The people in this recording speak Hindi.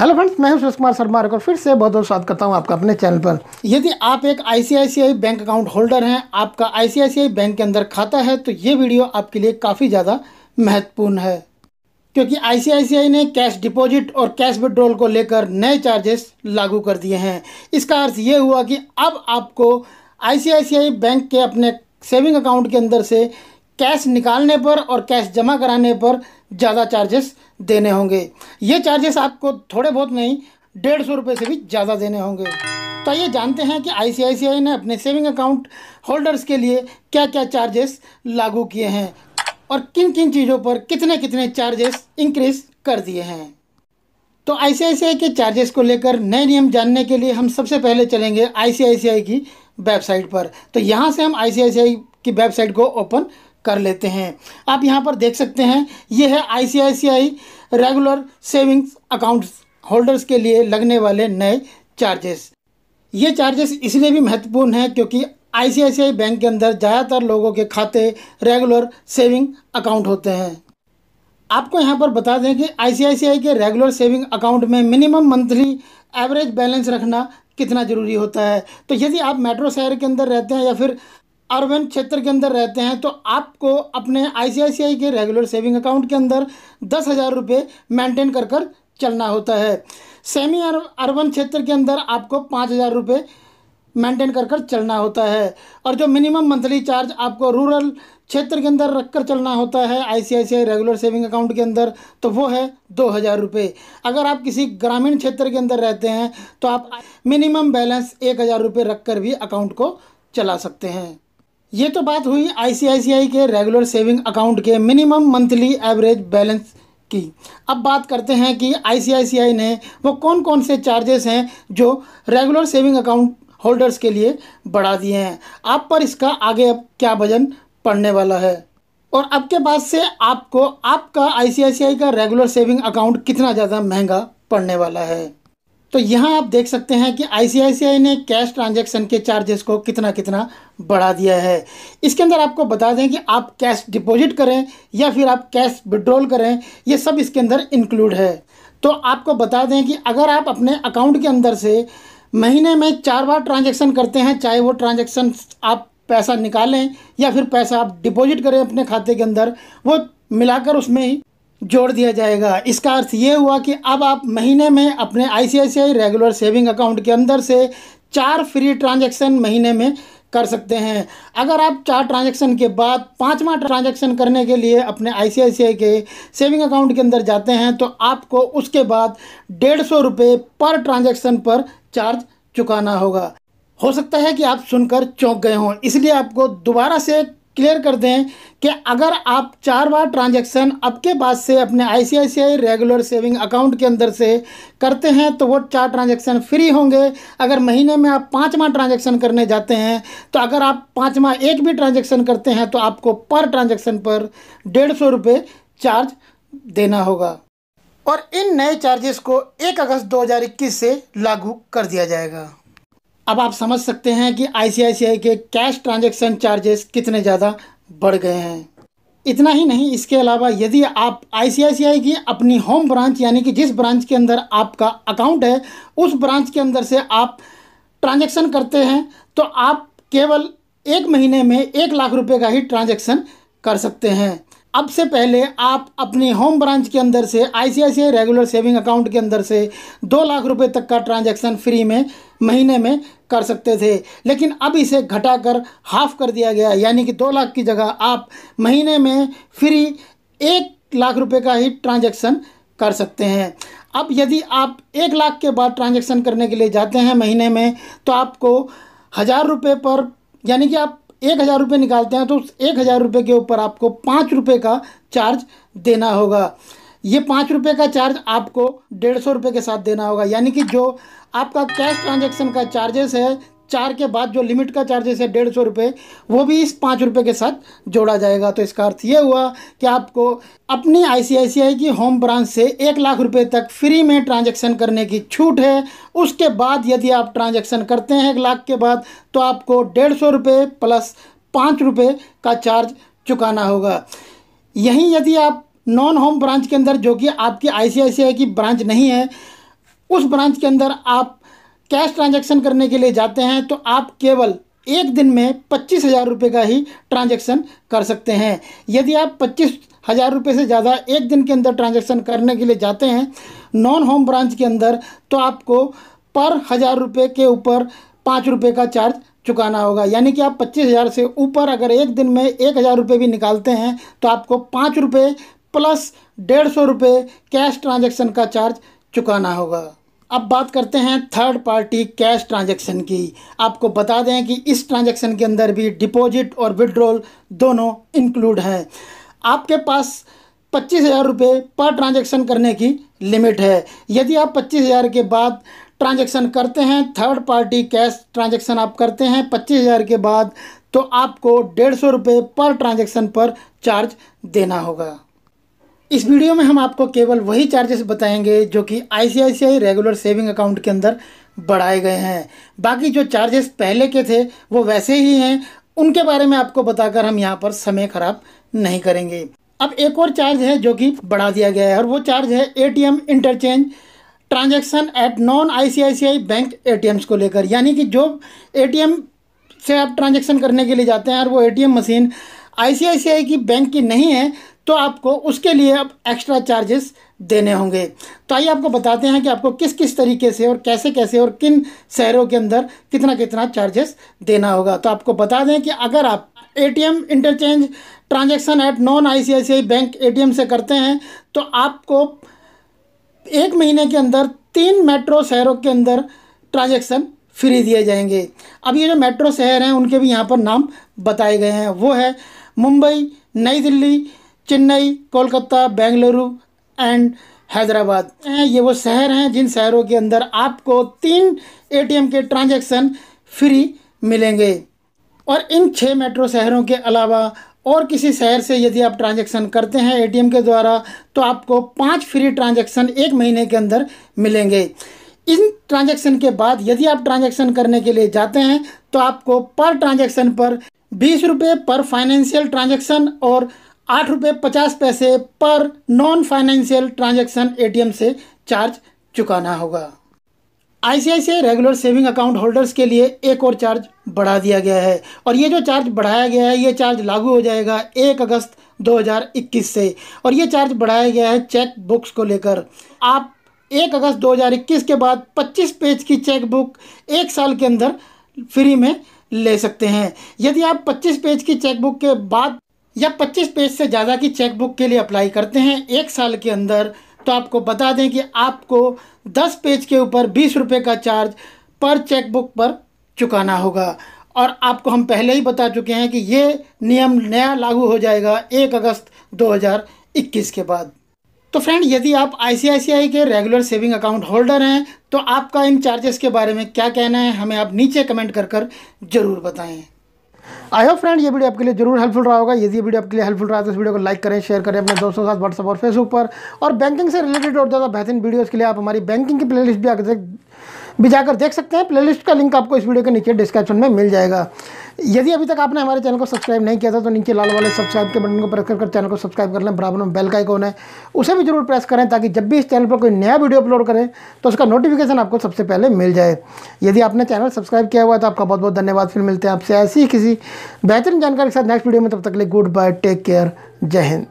हेलो फ्रेंड्स, मैं हूं सुरेश कुमार शर्मा और फिर से बहुत बहुत स्वागत करता हूं आपका अपने चैनल पर। यदि आप एक आईसीआईसीआई बैंक अकाउंट होल्डर हैं, आपका आईसीआईसीआई बैंक के अंदर खाता है, तो ये वीडियो आपके लिए काफ़ी ज़्यादा महत्वपूर्ण है, क्योंकि आईसीआईसीआई ने कैश डिपॉजिट और कैश विड्रॉल को लेकर नए चार्जेस लागू कर दिए हैं। इसका अर्थ ये हुआ कि अब आपको आईसीआईसीआई बैंक के अपने सेविंग अकाउंट के अंदर से कैश निकालने पर और कैश जमा कराने पर ज़्यादा चार्जेस देने होंगे। ये चार्जेस आपको थोड़े बहुत नहीं, 150 रुपये से भी ज़्यादा देने होंगे। तो ये जानते हैं कि आईसीआईसीआई ने अपने सेविंग अकाउंट होल्डर्स के लिए क्या क्या चार्जेस लागू किए हैं और किन किन चीज़ों पर कितने कितने चार्जेस इंक्रीज कर दिए हैं। तो आईसीआईसीआई के चार्जेस को लेकर नए नियम जानने के लिए हम सबसे पहले चलेंगे आईसीआईसीआई की वेबसाइट पर। तो यहाँ से हम आईसीआईसीआई की वेबसाइट को ओपन कर लेते हैं। आप यहाँ पर देख सकते हैं, ये है ICICI regular savings accounts holders के लिए लगने वाले नए चार्जेस। ये चार्जेस इसलिए भी महत्वपूर्ण हैं क्योंकि आईसीआईसीआई बैंक के अंदर ज़्यादातर लोगों के खाते रेगुलर सेविंग अकाउंट होते हैं। आपको यहाँ पर बता दें कि आईसीआईसीआई के रेगुलर सेविंग अकाउंट में मिनिमम मंथली एवरेज बैलेंस रखना कितना ज़रूरी होता है। तो यदि आप मेट्रो शहर के अंदर रहते हैं या फिर अर्बन क्षेत्र के अंदर रहते हैं, तो आपको अपने आईसीआईसीआई के रेगुलर सेविंग अकाउंट के अंदर 10,000 रुपये मेंटेन कर कर चलना होता है। सेमी अर्बन क्षेत्र के अंदर आपको 5,000 रुपये मेंटेन कर कर चलना होता है। और जो मिनिमम मंथली चार्ज आपको रूरल क्षेत्र के अंदर रख कर चलना होता है आईसीआईसीआई रेगुलर सेविंग अकाउंट के अंदर, तो वो है 2,000 रुपये। अगर आप किसी ग्रामीण क्षेत्र के अंदर रहते हैं तो आप मिनिमम बैलेंस 1,000 रुपये रख कर भी अकाउंट को चला सकते हैं। ये तो बात हुई आईसीआईसीआई के रेगुलर सेविंग अकाउंट के मिनिमम मंथली एवरेज बैलेंस की। अब बात करते हैं कि आईसीआईसीआई ने वो कौन कौन से चार्जेस हैं जो रेगुलर सेविंग अकाउंट होल्डर्स के लिए बढ़ा दिए हैं। आप पर इसका आगे अब क्या वजन पड़ने वाला है और अब के बाद से आपको आपका आईसीआईसीआई का रेगुलर सेविंग अकाउंट कितना ज़्यादा महंगा पड़ने वाला है। तो यहाँ आप देख सकते हैं कि आईसीआईसीआई ने कैश ट्रांजैक्शन के चार्जेस को कितना कितना बढ़ा दिया है। इसके अंदर आपको बता दें कि आप कैश डिपॉजिट करें या फिर आप कैश विड्रॉल करें, ये सब इसके अंदर इंक्लूड है। तो आपको बता दें कि अगर आप अपने अकाउंट के अंदर से महीने में 4 बार ट्रांजैक्शन करते हैं, चाहे वो ट्रांजैक्शन आप पैसा निकालें या फिर पैसा आप डिपॉजिट करें अपने खाते के अंदर, वो मिलाकर उसमें ही जोड़ दिया जाएगा। इसका अर्थ ये हुआ कि अब आप महीने में अपने आईसीआईसीआई रेगुलर सेविंग अकाउंट के अंदर से 4 फ्री ट्रांजैक्शन महीने में कर सकते हैं। अगर आप 4 ट्रांजैक्शन के बाद 5वां ट्रांजैक्शन करने के लिए अपने आईसीआईसीआई के सेविंग अकाउंट के अंदर जाते हैं, तो आपको उसके बाद 150 रुपये पर ट्रांजैक्शन पर चार्ज चुकाना होगा। हो सकता है कि आप सुनकर चौंक गए हों, इसलिए आपको दोबारा से क्लियर कर दें कि अगर आप 4 बार ट्रांजैक्शन अब के बाद से अपने आईसीआईसीआई रेगुलर सेविंग अकाउंट के अंदर से करते हैं तो वो 4 ट्रांजैक्शन फ्री होंगे। अगर महीने में आप 5वां ट्रांजैक्शन करने जाते हैं, तो अगर आप 5वां एक भी ट्रांजैक्शन करते हैं तो आपको पर ट्रांजैक्शन पर 150 रुपये चार्ज देना होगा। और इन नए चार्जेस को 1 अगस्त 2021 से लागू कर दिया जाएगा। अब आप समझ सकते हैं कि आईसीआईसीआई के कैश ट्रांजैक्शन चार्जेस कितने ज़्यादा बढ़ गए हैं। इतना ही नहीं, इसके अलावा यदि आप आईसीआईसीआई की अपनी होम ब्रांच यानी कि जिस ब्रांच के अंदर आपका अकाउंट है, उस ब्रांच के अंदर से आप ट्रांजैक्शन करते हैं, तो आप केवल 1 महीने में 1 लाख रुपये का ही ट्रांजैक्शन कर सकते हैं। अब से पहले आप अपनी होम ब्रांच के अंदर से आईसीआईसीआई रेगुलर सेविंग अकाउंट के अंदर से 2 लाख रुपए तक का ट्रांजैक्शन फ्री में महीने में कर सकते थे, लेकिन अब इसे घटाकर हाफ कर दिया गया, यानी कि 2 लाख की जगह आप महीने में फ्री 1 लाख रुपए का ही ट्रांजैक्शन कर सकते हैं। अब यदि आप 1 लाख के बाद ट्रांजैक्शन करने के लिए जाते हैं महीने में, तो आपको 1,000 रुपये पर, यानी कि आप 1,000 रुपये निकालते हैं तो उस 1,000 रुपये के ऊपर आपको 5 रुपये का चार्ज देना होगा। ये 5 रुपये का चार्ज आपको 150 रुपये के साथ देना होगा, यानी कि जो आपका कैश ट्रांजैक्शन का चार्जेस है 4 के बाद जो लिमिट का चार्जेस है 150 रुपये, वो भी इस 5 रुपये के साथ जोड़ा जाएगा। तो इसका अर्थ ये हुआ कि आपको अपनी आईसीआईसीआई की होम ब्रांच से 1 लाख रुपये तक फ्री में ट्रांजैक्शन करने की छूट है। उसके बाद यदि आप ट्रांजैक्शन करते हैं 1 लाख के बाद, तो आपको 150 रुपये प्लस 5 रुपये का चार्ज चुकाना होगा। यहीं यदि आप नॉन होम ब्रांच के अंदर, जो कि आपकी आईसीआईसीआई की ब्रांच नहीं है, उस ब्रांच के अंदर आप कैश ट्रांजैक्शन करने के लिए जाते हैं तो आप केवल एक दिन में 25,000 रुपये का ही ट्रांजैक्शन कर सकते हैं। यदि आप 25,000 रुपये से ज़्यादा एक दिन के अंदर ट्रांजैक्शन करने के लिए जाते हैं नॉन होम ब्रांच के अंदर, तो आपको पर 1,000 रुपये के ऊपर 5 रुपये का चार्ज चुकाना होगा। यानी कि आप 25,000 से ऊपर अगर एक दिन में 1,000 रुपये भी निकालते हैं तो आपको 5 रुपये प्लस 150 रुपये कैश ट्रांजैक्शन का चार्ज चुकाना होगा। अब बात करते हैं थर्ड पार्टी कैश ट्रांजैक्शन की। आपको बता दें कि इस ट्रांजैक्शन के अंदर भी डिपॉजिट और विड्रॉल दोनों इंक्लूड हैं। आपके पास 25,000 रुपये पर ट्रांजैक्शन करने की लिमिट है। यदि आप 25,000 के बाद ट्रांजैक्शन करते हैं, थर्ड पार्टी कैश ट्रांजैक्शन आप करते हैं 25,000 के बाद, तो आपको 150 रुपये पर ट्रांजैक्शन पर चार्ज देना होगा। इस वीडियो में हम आपको केवल वही चार्जेस बताएंगे जो कि ICICI रेगुलर सेविंग अकाउंट के अंदर बढ़ाए गए हैं। बाकी जो चार्जेस पहले के थे वो वैसे ही हैं, उनके बारे में आपको बताकर हम यहाँ पर समय ख़राब नहीं करेंगे। अब एक और चार्ज है जो कि बढ़ा दिया गया है और वो चार्ज है ATM interchange transaction at non ICICI bank ATMs को लेकर। यानी कि जो ATM से आप ट्रांजैक्शन करने के लिए जाते हैं और वो ATM मशीन ICICI की बैंक की नहीं है, तो आपको उसके लिए अब एक्स्ट्रा चार्जेस देने होंगे। तो आइए आपको बताते हैं कि आपको किस किस तरीके से और कैसे कैसे और किन शहरों के अंदर कितना कितना चार्जेस देना होगा। तो आपको बता दें कि अगर आप ATM interchange transaction at non ICICI bank ATM से करते हैं तो आपको एक महीने के अंदर 3 मेट्रो शहरों के अंदर ट्रांजैक्शन फ्री दिए जाएंगे। अब ये जो मेट्रो शहर हैं उनके भी यहाँ पर नाम बताए गए हैं। वो है मुंबई, नई दिल्ली, चेन्नई, कोलकाता, बेंगलुरु एंड हैदराबाद। ये वो शहर हैं जिन शहरों के अंदर आपको 3 ATM के ट्रांजैक्शन फ्री मिलेंगे। और इन 6 मेट्रो शहरों के अलावा और किसी शहर से यदि आप ट्रांजैक्शन करते हैं ATM के द्वारा तो आपको 5 फ्री ट्रांजैक्शन एक महीने के अंदर मिलेंगे। इन ट्रांजैक्शन के बाद यदि आप ट्रांजैक्शन करने के लिए जाते हैं तो आपको पर ट्रांजैक्शन पर 20 रुपये पर फाइनेंशियल ट्रांजैक्शन और 8 रुपये 50 पैसे पर नॉन फाइनेंशियल ट्रांजैक्शन ATM से चार्ज चुकाना होगा। ICICI regular saving account holders के लिए एक और चार्ज बढ़ा दिया गया है और ये जो चार्ज बढ़ाया गया है ये चार्ज लागू हो जाएगा 1 अगस्त 2021 से। और ये चार्ज बढ़ाया गया है चेक बुक्स को लेकर। आप 1 अगस्त 2021 के बाद 25 पेज की चेक बुक 1 साल के अंदर फ्री में ले सकते हैं। यदि आप 25 पेज की चेक बुक के बाद या 25 पेज से ज़्यादा की चेक बुक के लिए अप्लाई करते हैं 1 साल के अंदर, तो आपको बता दें कि आपको 10 पेज के ऊपर 20 रुपये का चार्ज पर चेक बुक पर चुकाना होगा। और आपको हम पहले ही बता चुके हैं कि ये नियम नया लागू हो जाएगा 1 अगस्त 2021 के बाद। तो फ्रेंड, यदि आप ICICI के रेगुलर सेविंग अकाउंट होल्डर हैं तो आपका इन चार्जेस के बारे में क्या कहना है, हमें आप नीचे कमेंट कर ज़रूर बताएं। आई होप फ्रेंड ये वीडियो आपके लिए जरूर हेल्पफुल रहा होगा। यदि ये वीडियो आपके लिए हेल्पफुल रहा तो इस वीडियो को लाइक करें, शेयर करें अपने दोस्तों के साथ व्हाट्सएप और फेसबुक पर। और बैंकिंग से रिलेटेड और ज़्यादा बेहतरीन वीडियोस के लिए आप हमारी बैंकिंग की प्लेलिस्ट भी जाकर देख सकते हैं। प्लेलिस्ट का लिंक आपको इस वीडियो के नीचे डिस्क्रिप्शन में मिल जाएगा। यदि अभी तक आपने हमारे चैनल को सब्सक्राइब नहीं किया था तो नीचे लाल वाले सब्सक्राइब के बटन को प्रेस कर चैनल को सब्सक्राइब कर लें। बराबर में बेल का आइकॉन है, उसे भी जरूर प्रेस करें ताकि जब भी इस चैनल पर कोई नया वीडियो अपलोड करें तो उसका नोटिफिकेशन आपको सबसे पहले मिल जाए। यदि आपने चैनल सब्सक्राइब किया हुआ है तो आपका बहुत बहुत धन्यवाद। फिर मिलते हैं आपसे ऐसी ही किसी बेहतरीन जानकारी के साथ नेक्स्ट वीडियो में। तब तक के लिए गुड बाय, टेक केयर, जय हिंद।